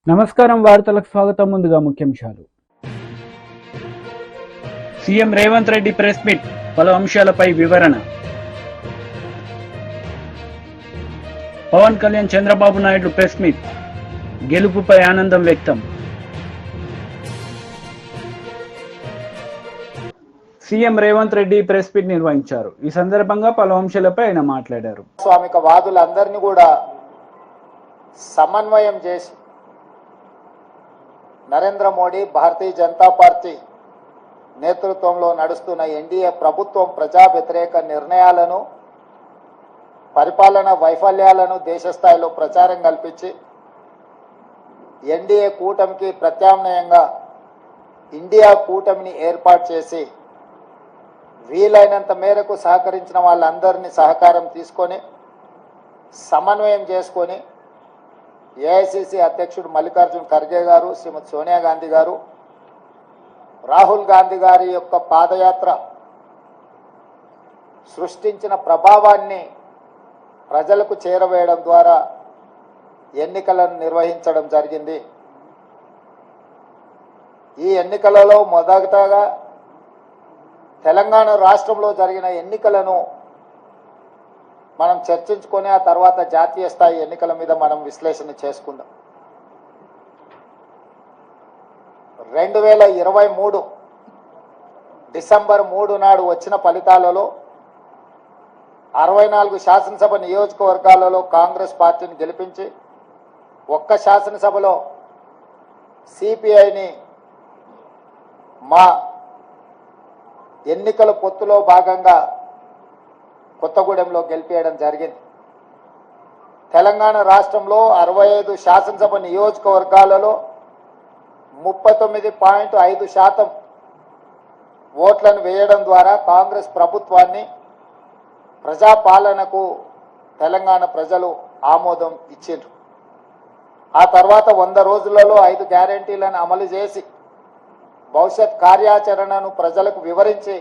నమస్కారం వార్తలకు స్వాగతం. ముందుగా ముఖ్యాంశాలు. CM Revanth Reddy press meet, పలు అంశాలపై వివరణ. పవన్ కళ్యాణ్ చంద్రబాబు నాయుడు ప్రెస్ మీట్, గెలుపుపై ఆనందం వ్యక్తం. CM Revanth Reddy press meet నిర్వహించారు. ఈ సందర్భంగా పలు అంశాలపై ఆయన మాట్లాడారు. స్వామిక వాదులందరినీ కూడా సమన్వయం చేసి నరేంద్ర మోడీ భారతీయ జనతా పార్టీ నేతృత్వంలో నడుస్తున్న ఎన్డీఏ ప్రభుత్వం ప్రజా వ్యతిరేక నిర్ణయాలను, పరిపాలన వైఫల్యాలను దేశ స్థాయిలో ప్రచారం కల్పించి ఎన్డీఏ కూటమికి ప్రత్యామ్నాయంగా ఇండియా కూటమిని ఏర్పాటు చేసి వీలైనంత మేరకు సహకరించిన వాళ్ళందరినీ సహకారం తీసుకొని సమన్వయం చేసుకొని ఏఐసిసి అధ్యక్షుడు మల్లికార్జున్ ఖర్గే గారు, శ్రీమతి సోనియా గాంధీ గారు, రాహుల్ గాంధీ గారి యొక్క పాదయాత్ర సృష్టించిన ప్రభావాన్ని ప్రజలకు చేరవేయడం ద్వారా ఎన్నికలను నిర్వహించడం జరిగింది. ఈ ఎన్నికలలో మొదటగా తెలంగాణ రాష్ట్రంలో జరిగిన ఎన్నికలను మనం చర్చించుకొని ఆ తర్వాత జాతీయ స్థాయి ఎన్నికల మీద మనం విశ్లేషణ చేసుకుందాం. 2023 డిసెంబర్ 3 నాడు వచ్చిన ఫలితాలలో 64 శాసనసభ నియోజకవర్గాలలో కాంగ్రెస్ పార్టీని గెలిపించి ఒక్క శాసనసభలో సిపిఐని మా ఎన్నికల పొత్తులో భాగంగా కొత్తగూడెంలో గెలిపేయడం జరిగింది. తెలంగాణ రాష్ట్రంలో 65 శాసనసభ నియోజకవర్గాలలో 39.5% ఓట్లను వేయడం ద్వారా కాంగ్రెస్ ప్రభుత్వాన్ని, ప్రజాపాలనకు తెలంగాణ ప్రజలు ఆమోదం ఇచ్చిండ్రు. ఆ తర్వాత 100 రోజులలో 5 గ్యారెంటీలను అమలు చేసి భవిష్యత్ కార్యాచరణను ప్రజలకు వివరించి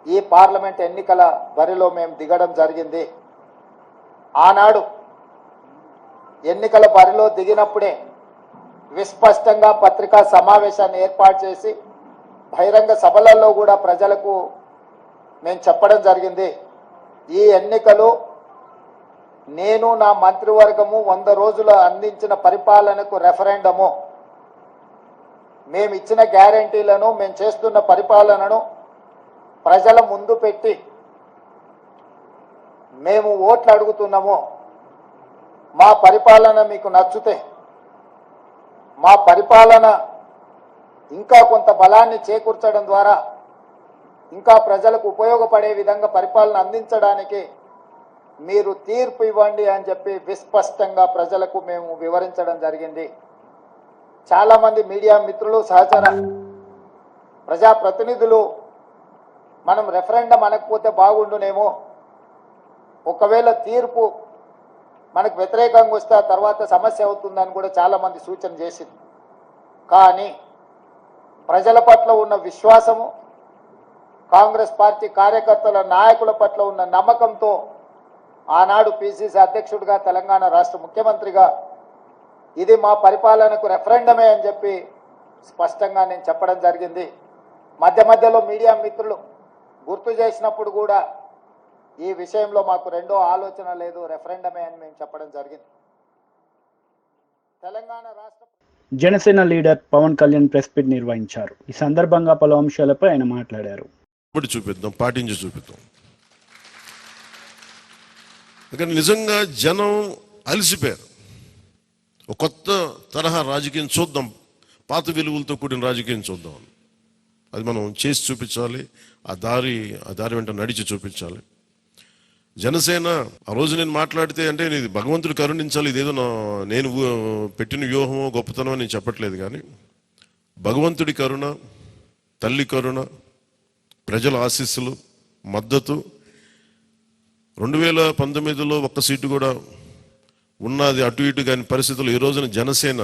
ఈ పార్లమెంట్ ఎన్నికల బరిలో మేము దిగడం జరిగింది. ఆనాడు ఎన్నికల బరిలో దిగినప్పుడే విస్పష్టంగా పత్రికా సమావేశాన్ని ఏర్పాటు చేసి బహిరంగ సభలలో కూడా ప్రజలకు మేము చెప్పడం జరిగింది. ఈ ఎన్నికలు నేను, నా మంత్రివర్గము 100 రోజులు అందించిన పరిపాలనకు రెఫరెండము, మేము ఇచ్చిన గ్యారెంటీలను, మేము చేస్తున్న పరిపాలనను ప్రజల ముందు పెట్టి మేము ఓట్లు అడుగుతున్నాము. మా పరిపాలన మీకు నచ్చితే, మా పరిపాలన ఇంకా కొంత బలాన్ని చేకూర్చడం ద్వారా ఇంకా ప్రజలకు ఉపయోగపడే విధంగా పరిపాలన అందించడానికి మీరు తీర్పు ఇవ్వండి అని చెప్పి విస్పష్టంగా ప్రజలకు మేము వివరించడం జరిగింది. చాలామంది మీడియా మిత్రులు, సహచర ప్రజాప్రతినిధులు మనం రెఫరెండం అనకపోతే బాగుండునేమో, ఒకవేళ తీర్పు మనకు వ్యతిరేకంగా వస్తే ఆ తర్వాత సమస్య అవుతుందని కూడా చాలామంది సూచన చేసింది. కానీ ప్రజల పట్ల ఉన్న విశ్వాసము, కాంగ్రెస్ పార్టీ కార్యకర్తల, నాయకుల పట్ల ఉన్న నమ్మకంతో ఆనాడు పిసిసి అధ్యక్షుడిగా, తెలంగాణ రాష్ట్ర ముఖ్యమంత్రిగా ఇది మా పరిపాలనకు రెఫరెండమే అని చెప్పి స్పష్టంగా నేను చెప్పడం జరిగింది. మధ్య మధ్యలో మీడియా మిత్రులు గుర్తు చేసినప్పుడు కూడా ఈ విషయంలో మాకు రెండో ఆలోచన లేదు, రెఫరెండమే అని మేము చెప్పడం జరిగింది. తెలంగాణ రాష్ట్ర Janasena leader Pawan Kalyan press meet నిర్వహించారు. ఈ సందర్భంగా పలు అంశాలపై ఆయన మాట్లాడారు. చూపిద్దాం, పాటించి చూపిద్దాం. కానీ నిజంగా జనం అలసిపోయారు. ఒక కొత్త తరహా రాజకీయం చూద్దాం, పాత విలువలతో కూడిన రాజకీయం చూద్దాం. అది మనం చేసి చూపించాలి, ఆ దారి వెంట నడిచి చూపించాలి. జనసేన ఆ రోజు నేను మాట్లాడితే అంటే ఇది భగవంతుడు కరుణించాలి, ఇదేదో నేను పెట్టిన వ్యూహమో గొప్పతనమో నేను చెప్పట్లేదు. కానీ భగవంతుడి కరుణ, తల్లి కరుణ, ప్రజల ఆశీస్సులు, మద్దతు 2019లో ఒక్క సీటు కూడా ఉన్నది అటు ఇటు కాని పరిస్థితులు ఈ రోజున జనసేన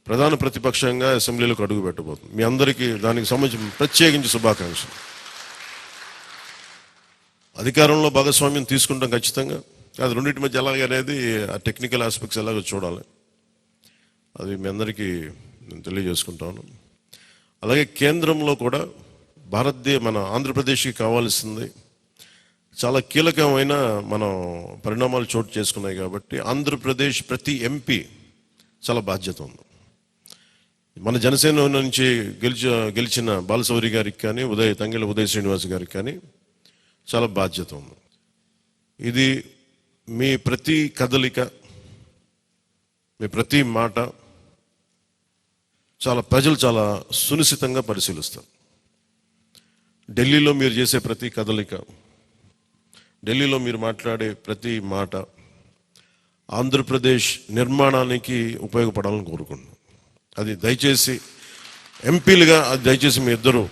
ప్రధాన ప్రతిపక్షంగా అసెంబ్లీలోకి అడుగు పెట్టబోతుంది. మీ అందరికీ దానికి సంబంధించి ప్రత్యేకించి శుభాకాంక్షలు. అధికారంలో భాగస్వామ్యం తీసుకుంటాం ఖచ్చితంగా. అది రెండింటి మధ్య ఎలాగనేది ఆ టెక్నికల్ ఆస్పెక్ట్స్ ఎలాగో చూడాలి. అది మీ అందరికీ నేను తెలియజేసుకుంటాను. అలాగే కేంద్రంలో కూడా మన ఆంధ్రప్రదేశ్కి కావాల్సింది చాలా కీలకమైన మనం పరిణామాలు చోటు చేసుకున్నాయి కాబట్టి ఆంధ్రప్రదేశ్ ప్రతి ఎంపీ చాలా బాధ్యత ఉంది. మన జనసేన నుంచి గెలిచిన బాలశౌరి గారికి కానీ తంగెళ్ళ ఉదయ్ శ్రీనివాస్ గారికి కానీ చాలా బాధ్యత ఉంది. ఇది మీ ప్రతి కదలిక, మీ ప్రతి మాట ప్రజలు చాలా సునిశ్చితంగా పరిశీలిస్తారు. ఢిల్లీలో మీరు చేసే ప్రతి కదలిక, ఢిల్లీలో మీరు మాట్లాడే ప్రతి మాట ఆంధ్రప్రదేశ్ నిర్మాణానికి ఉపయోగపడాలని కోరుకుంటున్నాను. అది దయచేసి ఎంపీలుగా దయచేసి మీ ఇద్దరు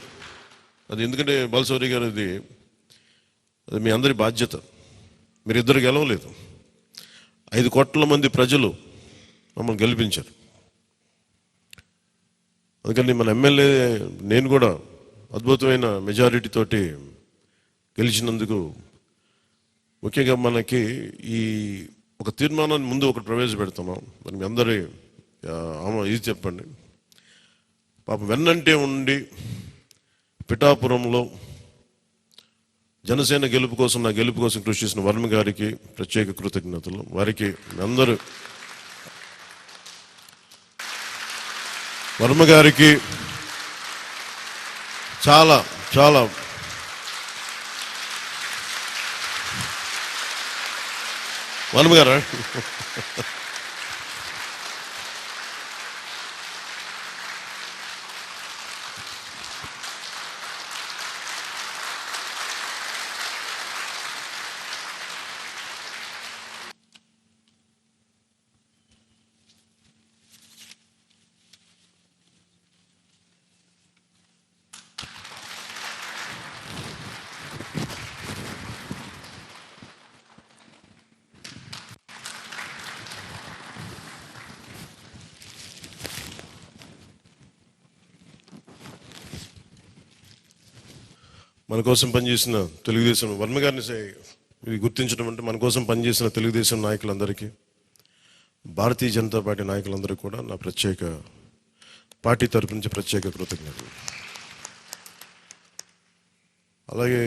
అది, ఎందుకంటే బాలశౌరి గారు అది మీ అందరి బాధ్యత. మీరిద్దరు గెలవలేదు, 5 కోట్ల మంది ప్రజలు మమ్మల్ని గెలిపించారు. అందుకని మన ఎమ్మెల్యే నేను కూడా అద్భుతమైన మెజారిటీ తోటి గెలిచినందుకు ముఖ్యంగా మనకి ఈ ఒక తీర్మానాన్ని ముందు ఒకటి ప్రవేశపెడుతున్నాం. మరి మీ అందరి ఇది చెప్పండి. పాపం వెన్నంటే ఉండి పిఠాపురంలో జనసేన గెలుపు కోసం, నా గెలుపు కోసం కృషి చేసిన వర్మ గారికి ప్రత్యేక కృతజ్ఞతలు. వారికి అందరూ వర్మ గారికి చాలా చాలా వర్మ గారా మన కోసం పనిచేసిన తెలుగుదేశం వర్మ గారిని ఇది గుర్తించడం అంటే మన కోసం పనిచేసిన తెలుగుదేశం నాయకులందరికీ, భారతీయ జనతా పార్టీ నాయకులందరికీ కూడా నా పార్టీ తరపు నుంచి ప్రత్యేక కృతజ్ఞతలు. అలాగే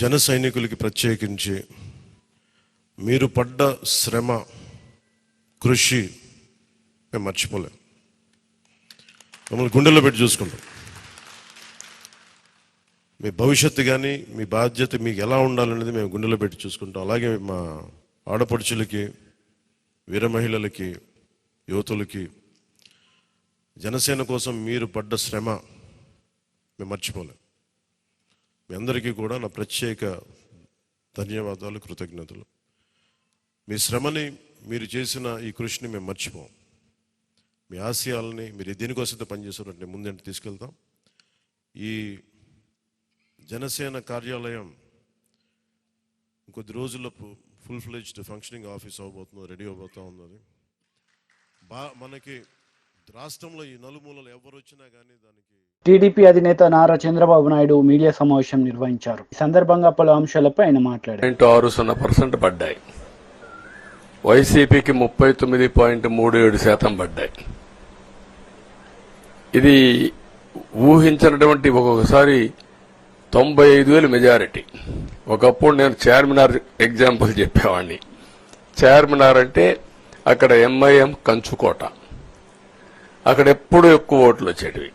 జన సైనికులకి ప్రత్యేకించి మీరు పడ్డ శ్రమ, కృషి మేము మర్చిపోలేం. మమ్మల్ని గుండెల్లో పెట్టి చూసుకుంటాం. మీ భవిష్యత్తు కానీ మీ బాధ్యత మీకు ఎలా ఉండాలనేది మేము గుండెలో పెట్టి చూసుకుంటాం. అలాగే మా ఆడపడుచులకి, వీర మహిళలకి, యువతులకి జనసేన కోసం మీరు పడ్డ శ్రమ మేము మర్చిపోలేం. మీ అందరికీ కూడా నా ప్రత్యేక ధన్యవాదాలు, కృతజ్ఞతలు. మీ శ్రమని, మీరు చేసిన ఈ కృషిని మేము మర్చిపోం. మీ ఆశయాలని మీరు దేనికోసమైతే పనిచేస్తారంటే ముందంటే తీసుకెళ్తాం. ఈ జనసేన కార్యాలయం ఇంకొద్ది రోజుల్లో ఫుల్ ఫ్లెడ్జ్డ్ ఫంక్షనింగ్ ఆఫీస్ అవబోతుంది, రెడీ అవబోతా ఉన్నది. మనకి రాష్ట్రంలో ఈ నలుమూలలు ఎవరు వచ్చినా కానీ దానికి టీడీపీ అధినేత నారా చంద్రబాబు నాయుడు మీడియా సమావేశం నిర్వహించారు. ఈ సందర్భంగా పలు అంశాలపై ఆయన మాట్లాడారు. 60% పడ్డాయి, వైసీపీకి 39.37% పడ్డాయి. ఇది ఊహించినటువంటి ఒక్కొక్కసారి 95,000 మెజారిటీ. ఒకప్పుడు నేను చార్మినార్ ఎగ్జాంపుల్ చెప్పేవాడిని. చార్మినార్ అంటే అక్కడ ఎంఐఎం కంచుకోట, అక్కడ ఎప్పుడు ఎక్కువ ఓట్లు వచ్చేటివి.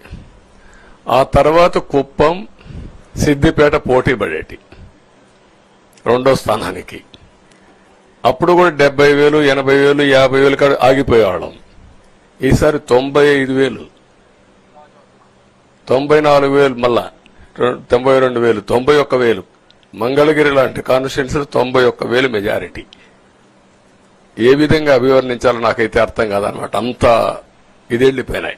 ఆ తర్వాత కుప్పం, సిద్దిపేట పోటీ పడేటి రెండో స్థానానికి. అప్పుడు కూడా 70,000, 80,000, 50,000 కాడ ఆగిపోయేవాళ్ళం. ఈసారి 95,000, 94,000, మళ్ళా 92,000, 91,000. మంగళగిరి లాంటి కాన్స్టిట్యున్సీలు 91,000 మెజారిటీ. ఏ విధంగా అభివర్ణించాలో నాకైతే అర్థం కాదనమాట. అంతా ఇదెళ్లిపోయినాయి.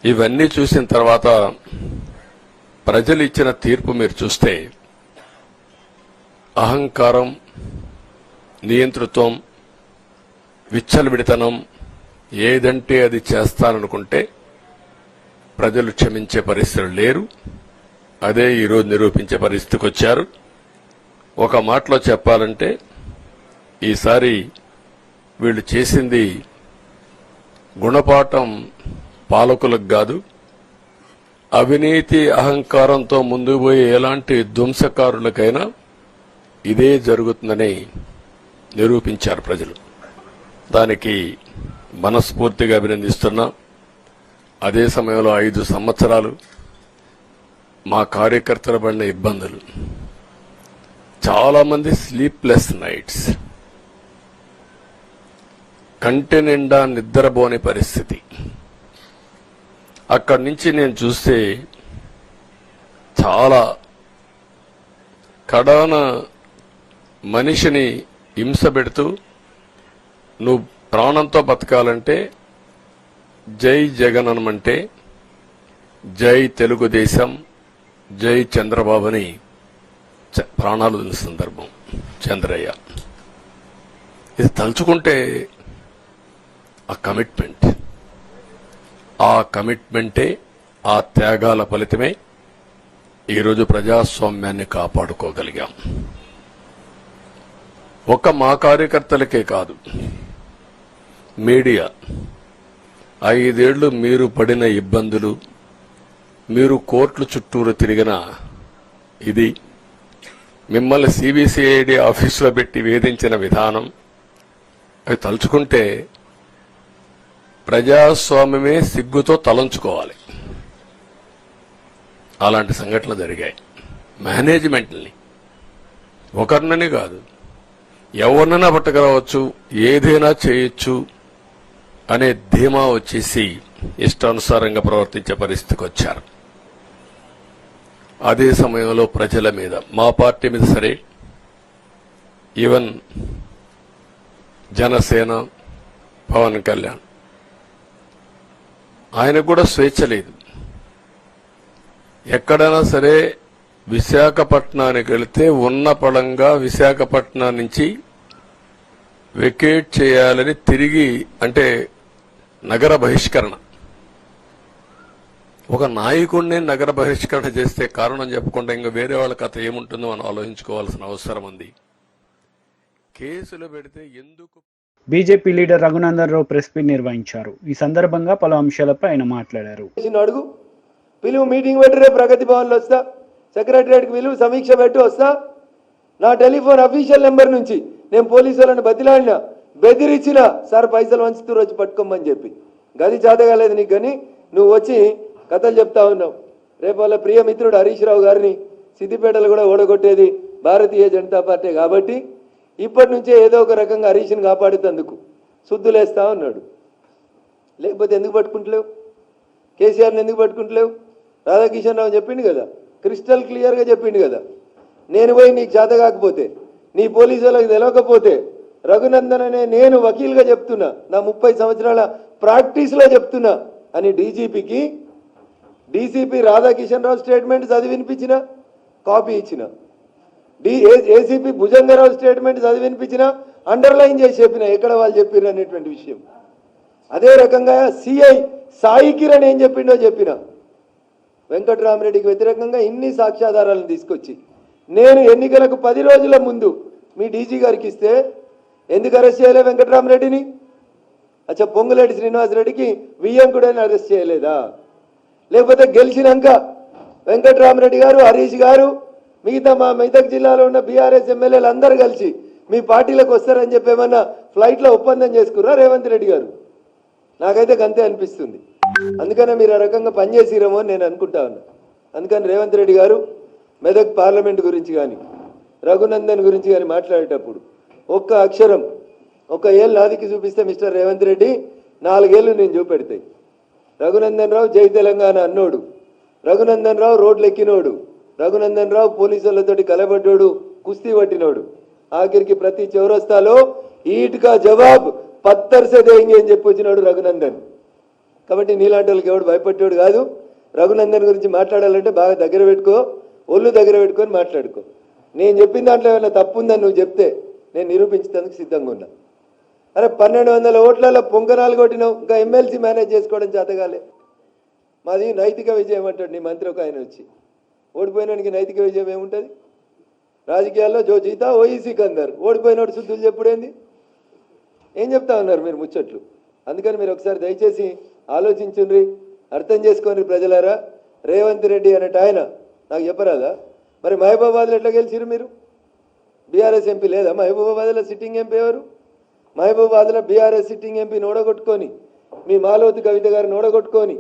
ఇవన్నీ చూసిన తర్వాత ప్రజలు ఇచ్చిన తీర్పు మీరు చూస్తే అహంకారం, నియంతృత్వం, విచ్చలవిడితనం, ఏదంటే అది చేస్తాననుకుంటే ప్రజలు క్షమించే పరిస్థితులు లేరు. అదే ఈరోజు నిరూపించే పరిస్థితికి వచ్చారు. ఒక మాటలో చెప్పాలంటే ఈసారి వీళ్ళు చేసింది గుణపాఠం పాలకులకు కాదు, అవినీతి అహంకారంతో ముందుకు పోయే ఎలాంటి ధ్వంసకారులకైనా ఇదే జరుగుతుందని నిరూపించారు ప్రజలు. దానికి మనస్ఫూర్తిగా అభినందిస్తున్నా. అదే సమయంలో 5 సంవత్సరాలు మా కార్యకర్తల పడిన ఇబ్బందులు, చాలా మంది స్లీప్లెస్ నైట్స్, కంటి నిండా నిద్రపోని పరిస్థితి. అక్కడి నుంచి నేను చూస్తే చాలా కడాన మనిషిని హింస పెడుతూ, నువ్వు ప్రాణంతో బతకాలంటే జై జగన్ అనమంటే జై తెలుగుదేశం, జై చంద్రబాబుని ప్రాణాలు వదిలిన సందర్భం చంద్రయ్య. ఇది తలుచుకుంటే ఆ కమిట్మెంటే, ఆ త్యాగాల ఫలితమే ఈరోజు ప్రజాస్వామ్యాన్ని కాపాడుకోగలిగాం. ఒక మా కార్యకర్తలకే కాదు, మీడియా 5 ఏళ్లు మీరు పడిన ఇబ్బందులు, మీరు కోర్టుల చుట్టూరు తిరిగిన ఇది, మిమ్మల్ని సిబిసిఐడి ఆఫీసులో పెట్టి వేధించిన విధానం, అవి తలుచుకుంటే ప్రజాస్వామ్యమే సిగ్గుతో తలంచుకోవాలి. అలాంటి సంఘటనలు జరిగాయి. మేనేజ్మెంట్ని ఒకరినని కాదు, ఎవరినైనా పట్టుకురావచ్చు, ఏదైనా చేయొచ్చు అనే ధీమా వచ్చేసి ఇష్టానుసారంగా ప్రవర్తించే పరిస్థితికి వచ్చారు. అదే సమయంలో ప్రజల మీద, మా పార్టీ మీద సరే, ఈవెన్ జనసేన, పవన్ కళ్యాణ్, ఆయనకు కూడా స్వేచ్ఛ లేదు. ఎక్కడైనా సరే విశాఖపట్నానికి వెళితే ఉన్న పళంగా విశాఖపట్నం నుంచి వెకేట్ చేయాలని తిరిగి, అంటే నగర బహిష్కరణ. ఒక నాయకుడిని నగర బహిష్కరణ చేస్తే కారణం చెప్పకుండా ఇంకా వేరే వాళ్ళ కథ ఏముంటుందో మనం ఆలోచించుకోవాల్సిన అవసరం ఉంది. కేసులు పెడితే ఎందుకు? BJP leader Raghunandan Rao press meet నిర్వహించారు. ఈ సందర్భంగా పలు అంశాలపై ఆయన మాట్లాడారు. అడుగు పిలువు, మీటింగ్ పెట్టి రేపు ప్రగతి భవన్లో వస్తా, సెక్రటరియట్కి పిలువు, సమీక్ష పెట్టి వస్తా. నా టెలిఫోన్ అఫీషియల్ నెంబర్ నుంచి నేను పోలీసు వాళ్ళని బతిలాడినా, బెదిరించిన, సార్ పైసలు వంచుతూ వచ్చి పట్టుకోమని చెప్పి. గది చేతగాలేదు నీకు, కానీ నువ్వు వచ్చి కథలు చెప్తా ఉన్నావు. రేపు వాళ్ళ ప్రియ మిత్రుడు హరీష్ రావు గారిని సిద్దిపేటలో కూడా ఓడగొట్టేది భారతీయ జనతా పార్టీ కాబట్టి ఇప్పటి నుంచే ఏదో ఒక రకంగా హరీష్ని కాపాడుతందుకు శుద్ధులేస్తా ఉన్నాడు. లేకపోతే ఎందుకు పట్టుకుంటలేవు? కేసీఆర్ని ఎందుకు పట్టుకుంటలేవు? రాధాకిషన్ రావు చెప్పిండు కదా, క్రిస్టల్ క్లియర్గా చెప్పిండు కదా, నేను పోయి నీకు చేత కాకపోతే, నీ పోలీసు వాళ్ళకి తెలియకపోతే, రఘునందన్ అనే నేను వకీల్గా చెప్తున్నా, నా 30 సంవత్సరాల ప్రాక్టీస్లో చెప్తున్నా అని డీజీపీకి డీసీపీ రాధాకిషన్ రావు స్టేట్మెంట్ చదివి వినిపించిన, కాపీ ఇచ్చిన, ఏసీపీ భుజంగరావు స్టేట్మెంట్ చదివి వినిపించిన, అండర్లైన్ చేసి చెప్పిన ఎక్కడ వాళ్ళు చెప్పిన అనేటువంటి విషయం. అదే రకంగా సిఐ సాయి కిరణ్ ఏం చెప్పిండో చెప్పిన. వెంకట్రామరెడ్డికి వ్యతిరేకంగా ఇన్ని సాక్ష్యాధారాలను తీసుకొచ్చి నేను ఎన్నికలకు 10 రోజుల ముందు మీ డీజీ గారికి ఇస్తే ఎందుకు అరెస్ట్ చేయలే వెంకట్రామరెడ్డిని? అచ్చా, పొంగులేటి శ్రీనివాసరెడ్డికి వియ్యంకుడని అరెస్ట్ చేయలేదా? లేకపోతే గెలిచినాక వెంకట్రామరెడ్డి గారు, హరీష్ గారు, మిగతా మా మెదక్ జిల్లాలో ఉన్న బీఆర్ఎస్ ఎమ్మెల్యేలు అందరూ కలిసి మీ పార్టీలకు వస్తారని చెప్పి ఏమన్నా ఫ్లైట్లో ఒప్పందం చేసుకున్నా రేవంత్ రెడ్డి గారు? నాకైతే గంతే అనిపిస్తుంది. అందుకనే మీరు ఆ రకంగా పనిచేసిరేమో అని నేను అనుకుంటా ఉన్నా. అందుకని రేవంత్ రెడ్డి గారు మెదక్ పార్లమెంట్ గురించి కానీ రఘునందన్ గురించి కానీ మాట్లాడేటప్పుడు ఒక్క అక్షరం, ఒక ఏళ్ళు నాదికి చూపిస్తే మిస్టర్ రేవంత్ రెడ్డి 4 ఏళ్ళు నేను చూపెడతాయి. రఘునందన్ రావు జై తెలంగాణ అన్నోడు, రఘునందన్ రావు రోడ్లు ఎక్కినోడు, రఘునందన్ రావు పోలీసులతోటి కలబడ్డోడు, కుస్తీ పట్టినోడు, ఆఖరికి ప్రతి చౌరస్తాలో ఈట్కా జవాబ్ పత్తర్సే దేంగే అని చెప్పి వచ్చినాడు రఘునందన్. కాబట్టి నీలాంటి వాళ్ళకి ఎవడు భయపడ్డాడు కాదు. రఘునందన్ గురించి మాట్లాడాలంటే బాగా దగ్గర పెట్టుకో, ఒళ్ళు దగ్గర పెట్టుకొని మాట్లాడుకో. నేను చెప్పిన దాంట్లో ఏమైనా తప్పు ఉందని నువ్వు చెప్తే నేను నిరూపించేందుకు సిద్ధంగా ఉన్నా. అరే 1200 ఓట్లలో పొంగనాలు కొట్టినావు, ఇంకా ఎమ్మెల్సీ మేనేజ్ చేసుకోవడం చేతగాలే. మాది నైతిక విజయం అంటాడు నీ మంత్రి ఒక ఆయన వచ్చి. ఓడిపోయినానికి నైతిక విజయం ఏముంటుంది? రాజకీయాల్లో జో జీతా ఓఈసీ కందరు, ఓడిపోయినోడు శుద్ధులు చెప్పుడేంది? ఏం చెప్తా ఉన్నారు మీరు ముచ్చట్లు? అందుకని మీరు ఒకసారి దయచేసి ఆలోచించుండ్రి, అర్థం చేసుకోండి ప్రజలారా. రేవంత్ రెడ్డి అనేట ఆయన నాకు చెప్పరాదా? మరి మహబూబాబాద్లో ఎట్లా గెలిచిరు మీరు? బీఆర్ఎస్ ఎంపీ లేదా మహబూబాబాద్లో? సిట్టింగ్ ఎంపీ ఎవరు? మహబూబాబాద్లో బీఆర్ఎస్ సిట్టింగ్ ఎంపీని ఓడగొట్టుకొని, మీ మాలవతి కవిత గారిని ఓడగొట్టుకొని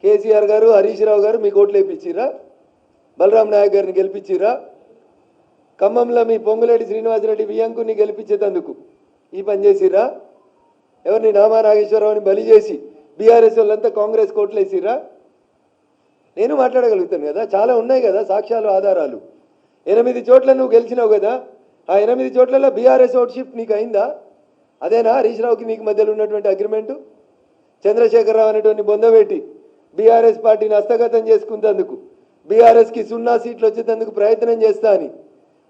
కేసీఆర్ గారు, హరీష్ రావు గారు మీకు ఓట్లు వేయించిరా? బలరాం నాయక్ గారిని గెలిపించిరా? ఖమ్మంలో మీ పొంగులేటి శ్రీనివాసరెడ్డి వియంకుని గెలిపించేందుకు ఈ పని చేసిరా? ఎవరిని నామా నాగేశ్వరరావుని బలి చేసి బీఆర్ఎస్ వాళ్ళంతా కాంగ్రెస్ కోట్లు వేసిరా? నేను మాట్లాడగలుగుతాను కదా, చాలా ఉన్నాయి కదా సాక్ష్యాలు, ఆధారాలు. 8 చోట్ల నువ్వు గెలిచినావు కదా, ఆ 8 చోట్లలో బీఆర్ఎస్ ఓట్ షిఫ్ట్ నీకు అయిందా? అదేనా హరీష్ రావుకి నీకు మధ్యలో ఉన్నటువంటి అగ్రిమెంటు? చంద్రశేఖరరావు అనేటువంటి బొందబెట్టి బీఆర్ఎస్ పార్టీని హస్తగతం చేసుకునేందుకు, బీఆర్ఎస్కి 0 సీట్లు వచ్చేందుకు ప్రయత్నం చేస్తా అని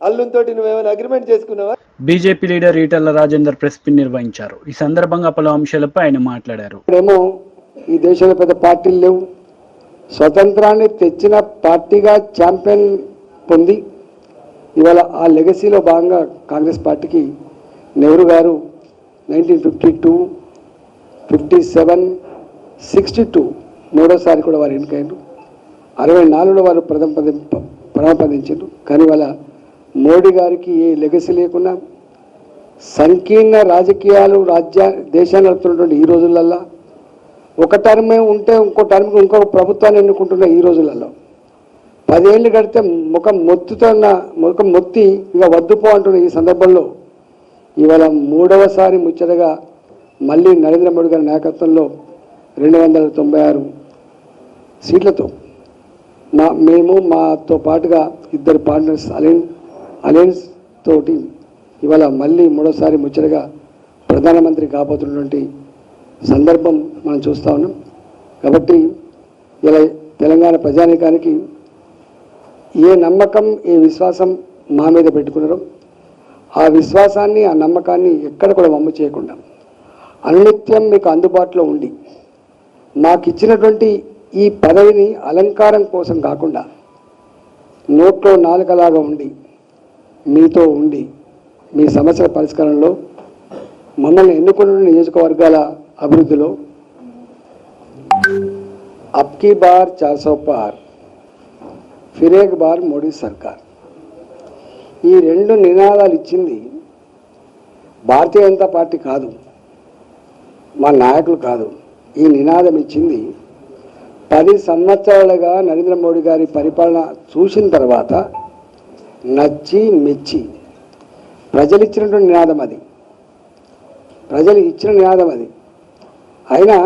అల్లుంతో నువ్వేమైనా అగ్రిమెంట్ చేసుకున్నావా? BJP leader Etela Rajender press meet నిర్వహించారు. ఈ సందర్భంగా పలు అంశాలపై ఆయన మాట్లాడారు. ఇప్పుడేమో ఈ దేశంలో పెద్ద పార్టీలు లేవు, స్వతంత్రాన్ని తెచ్చిన పార్టీగా ఛాంపియన్ పొంది ఇవాళ ఆ లెగసీలో భాగంగా కాంగ్రెస్ పార్టీకి నెహ్రూ గారు 1952, 57, 62 మూడోసారి కూడా వారు ఎన్నికయ్యారు. 64లో వారు ప్రథమపదించారు. కానీ వాళ్ళ మోడీ గారికి ఏ లెగసీ లేకుండా సంకీర్ణ రాజకీయాలు దేశాన్ని నడుపుతున్నటువంటి ఈ రోజులల్లో ఒక టర్మే ఉంటే ఇంకో టర్మ్కి ఇంకొక ప్రభుత్వాన్ని ఎన్నుకుంటున్న ఈ రోజులలో 10 ఏళ్ళు గడితే ముఖం మొత్తి ఇక వద్దుపో అంటున్న ఈ సందర్భంలో ఇవాళ 3వసారి ముచ్చటగా మళ్ళీ నరేంద్ర మోడీ గారి నాయకత్వంలో 296 సీట్లతో మేము మాతో పాటుగా 2 పార్ట్నర్స్ అలయన్స్ తోటి ఇవాళ మళ్ళీ 3వసారి ముచ్చటగా ప్రధానమంత్రి కాబోతున్నటువంటి సందర్భం మనం చూస్తూ ఉన్నాం. కాబట్టి ఇలా తెలంగాణ ప్రజానీకానికి ఏ నమ్మకం, ఏ విశ్వాసం మా మీద పెట్టుకున్నారో ఆ విశ్వాసాన్ని, ఆ నమ్మకాన్ని ఎక్కడ కూడా వమ్ము చేయకుండా అనునిత్యం మీకు అందుబాటులో ఉండి మాకు ఇచ్చినటువంటి ఈ పదవిని అలంకారం కోసం కాకుండా నోట్లో నాలుకలాగా ఉండి మీతో ఉండి మీ సమస్యల పరిష్కారంలో మమ్మల్ని ఎన్నుకున్న నియోజకవర్గాల అభివృద్ధిలో అబ్కీ బార్ 400 పార్ ఫిర్ ఏక్ బార్ మోడీ సర్కార్ ఈ 2 నినాదాలు ఇచ్చింది భారతీయ జనతా పార్టీ కాదు, మా నాయకులు కాదు. ఈ నినాదం ఇచ్చింది 10 సంవత్సరాలుగా నరేంద్ర మోడీ గారి పరిపాలన చూసిన తర్వాత నచ్చి మెచ్చి ప్రజలు ఇచ్చినటువంటి నినాదం అది, ప్రజలు ఇచ్చిన నినాదం అది. అయినా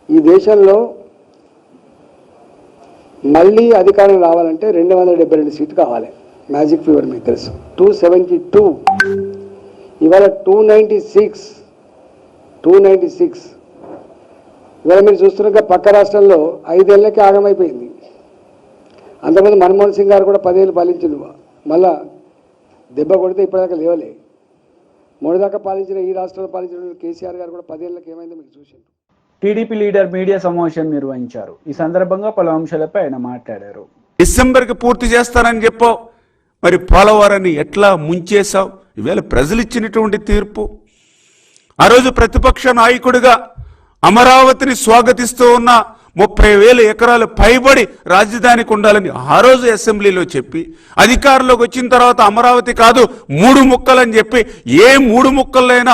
ఈ దేశంలో మళ్ళీ అధికారం రావాలంటే 272 సీట్లు కావాలి. మ్యాజిక్ ఫీవర్ మీకు తెలుసు. 272 ఇవాళ 296 ఇవాళ మీరు చూస్తున్నగా పక్క రాష్ట్రంలో 5 ఏళ్ళకి ఆగమైపోయింది. అంతకుముందు మన్మోహన్ సింగ్ గారు కూడా 10 ఏళ్ళు పాలించింది, మళ్ళా దెబ్బ కొడితే ఇప్పటిదాకా లేవలే. మొదటిదాకా పాలించిన ఈ రాష్ట్రంలో పాలించిన కేసీఆర్ గారు కూడా 10 ఏళ్ళకి ఏమైందో మీకు చూసింది. టీడీపీ లీడర్ మీడియా సమావేశం నిర్వహించారు. ఈ సందర్భంగా పలు అంశాలపై ఆయన మాట్లాడారు. డిసెంబర్కి పూర్తి చేస్తానని చెప్పావు, మరి పోలవరాన్ని ఎట్లా ముంచేశావు? ఈవేళ ప్రజలు ఇచ్చినటువంటి తీర్పు. ఆ రోజు ప్రతిపక్ష నాయకుడిగా అమరావతిని స్వాగతిస్తూ ఉన్న 30,000 ఎకరాలు పైబడి రాజధానికి ఉండాలని ఆ రోజు అసెంబ్లీలో చెప్పి అధికారంలోకి వచ్చిన తర్వాత అమరావతి కాదు 3 ముక్కలని చెప్పి ఏ 3 ముక్కలైనా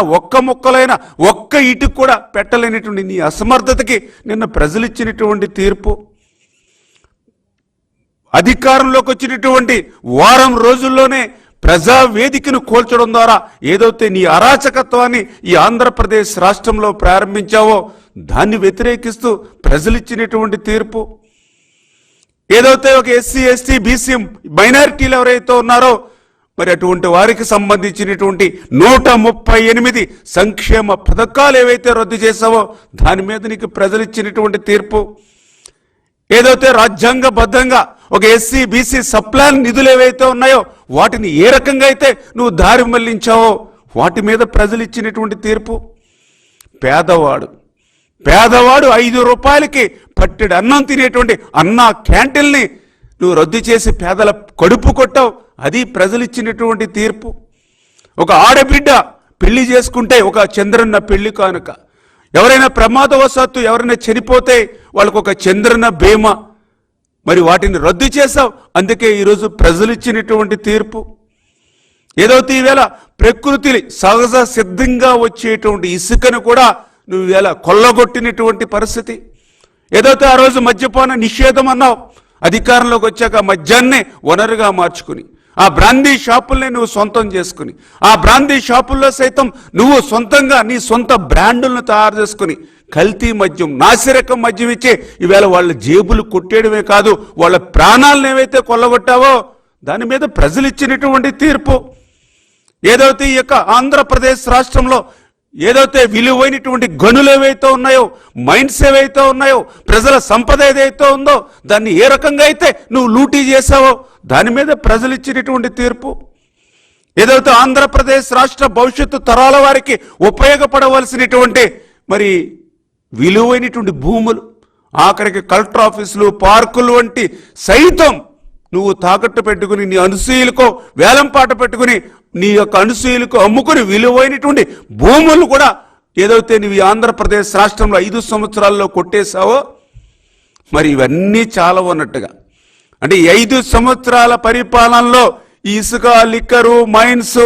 ఒక్క ఇటుకు కూడా పెట్టలేనటువంటి నీ అసమర్థతకి నిన్న ప్రజలు ఇచ్చినటువంటి తీర్పు. అధికారంలోకి వచ్చినటువంటి వారం రోజుల్లోనే ప్రజావేదికను కోల్చడం ద్వారా ఏదైతే నీ అరాచకత్వాన్ని ఈ ఆంధ్రప్రదేశ్ రాష్ట్రంలో ప్రారంభించావో దాన్ని వ్యతిరేకిస్తూ ప్రజలు ఇచ్చినటువంటి తీర్పు. ఏదైతే ఒక ఎస్సీ, ఎస్టీ, బీసీ మైనారిటీలు ఎవరైతే ఉన్నారో మరి అటువంటి వారికి సంబంధించినటువంటి 138 సంక్షేమ పథకాలు ఏవైతే రద్దు చేశావో దాని మీద నీకు ప్రజలు ఇచ్చినటువంటి తీర్పు. ఏదైతే రాజ్యాంగబద్ధంగా ఒక ఎస్సీ, బీసీ సప్లాన్ నిధులు ఏవైతే ఉన్నాయో వాటిని ఏ రకంగా అయితే నువ్వు దారి మళ్లించావో వాటి మీద ప్రజలు ఇచ్చినటువంటి తీర్పు. పేదవాడు 5 రూపాయలకి పట్టెడు అన్నం తినేటువంటి అన్నా క్యాంటీన్ని నువ్వు రద్దు చేసి పేదల కడుపు కొట్టావు. అది ప్రజలు ఇచ్చినటువంటి తీర్పు. ఒక ఆడబిడ్డ పెళ్లి చేసుకుంటే ఒక చంద్రన్న పెళ్లి కానుక, ఎవరైనా ప్రమాదవశాత్తు ఎవరైనా చనిపోతే వాళ్ళకు ఒక చంద్రన బీమా, మరి వాటిని రద్దు చేశావు. అందుకే ఈరోజు ప్రజలు ఇచ్చినటువంటి తీర్పు. ఏదైతే ఈవేళ ప్రకృతి సహజ సిద్ధంగా వచ్చేటువంటి ఇసుకను కూడా నువ్వు ఈవేళ కొల్లగొట్టినటువంటి పరిస్థితి. ఏదైతే ఆ రోజు మద్యపాన నిషేధం అన్నావు, అధికారంలోకి వచ్చాక మద్యాన్నే వనరుగా మార్చుకుని ఆ బ్రాందీ షాపుల్ని నువ్వు సొంతం చేసుకుని ఆ బ్రాందీ షాపుల్లో సైతం నువ్వు సొంతంగా నీ సొంత బ్రాండులను తయారు చేసుకుని కల్తీ మద్యం, నాసిరకం మద్యం ఇచ్చే ఈవేళ వాళ్ళ జేబులు కొట్టేయడమే కాదు, వాళ్ళ ప్రాణాలను ఏవైతే కొల్లగొట్టావో దాని మీద ప్రజలు ఇచ్చినటువంటి తీర్పు. ఏదైతే ఈ యొక్క ఆంధ్రప్రదేశ్ రాష్ట్రంలో ఏదైతే విలువైనటువంటి గనులు ఏవైతే ఉన్నాయో, మైండ్స్ ఏవైతే ఉన్నాయో, ప్రజల సంపద ఏదైతే ఉందో దాన్ని ఏ రకంగా అయితే నువ్వు లూటీ చేసావో దాని మీద ప్రజలు ఇచ్చినటువంటి తీర్పు. ఏదైతే ఆంధ్రప్రదేశ్ రాష్ట్ర భవిష్యత్తు తరాల వారికి ఉపయోగపడవలసినటువంటి మరి విలువైనటువంటి భూములు, ఆఖరికి కలెక్టర్ ఆఫీసులు, పార్కులు వంటి సైతం నువ్వు తాకట్టు పెట్టుకుని నీ అనసూయులకో వేలంపాట పెట్టుకుని నీ యొక్క అనసూయులకు అమ్ముకుని విలువైనటువంటి భూములు కూడా ఏదైతే నువ్వు ఆంధ్రప్రదేశ్ రాష్ట్రంలో 5 సంవత్సరాల్లో కొట్టేశావో మరి ఇవన్నీ చాలా ఉన్నట్టుగా. అంటే ఈ 5 సంవత్సరాల పరిపాలనలో ఈ ఇసుక, లిక్కరు, మైన్స్,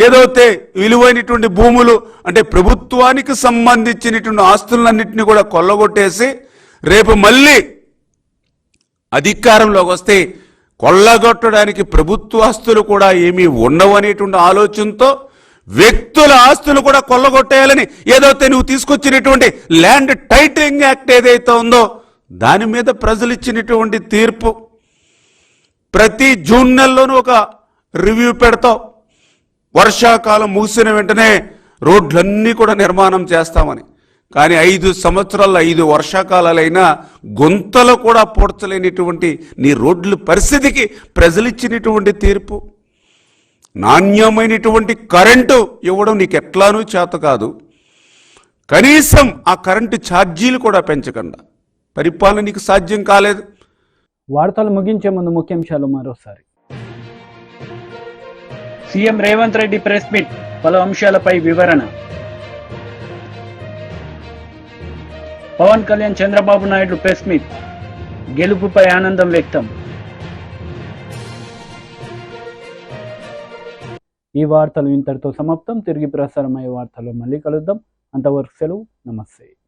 ఏదైతే విలువైనటువంటి భూములు అంటే ప్రభుత్వానికి సంబంధించినటువంటి ఆస్తులన్నింటినీ కూడా కొల్లగొట్టేసి రేపు మళ్ళీ అధికారంలోకి వస్తే కొల్లగొట్టడానికి ప్రభుత్వ ఆస్తులు కూడా ఏమీ ఉండవు అనేటువంటి ఆలోచనతో వ్యక్తుల ఆస్తులు కూడా కొల్లగొట్టేయాలని ఏదైతే నువ్వు తీసుకొచ్చినటువంటి ల్యాండ్ టైటిలింగ్ యాక్ట్ ఏదైతే ఉందో దాని మీద ప్రజలు ఇచ్చినటువంటి తీర్పు. ప్రతి జూన్ నెలలోనూ ఒక రివ్యూ పెడతావు. వర్షాకాలం ముగిసిన వెంటనే రోడ్లన్నీ కూడా నిర్మాణం చేస్తామని. కానీ 5 సంవత్సరాలు 5 వర్షాకాలాలైనా గుంతలు కూడా పూడ్చలేనిటువంటి నీ రోడ్ల పరిస్థితికి ప్రజలు ఇచ్చినటువంటి తీర్పు. నాణ్యమైనటువంటి కరెంటు ఇవ్వడం నీకు ఎట్లానూ చేత కాదు. కనీసం ఆ కరెంటు ఛార్జీలు కూడా పెంచకుండా పరిపాలన నీకు సాధ్యం కాలేదు. వార్తలు ముగించే ముందు ముఖ్యాంశాలు మరోసారి. CM Revanth Reddy press meet, పలు అంశాలపై వివరణ. పవన్ కళ్యాణ్, చంద్రబాబు నాయుడు ప్రెస్ మీట్, గెలుపుపై ఆనందం వ్యక్తం. ఈ వార్తలు ఇంతటితో సమాప్తం. తిరిగి ప్రసారమయ్యే వార్తలు మళ్ళీ కలుద్దాం. అంతవరకు సెలవు. నమస్తే.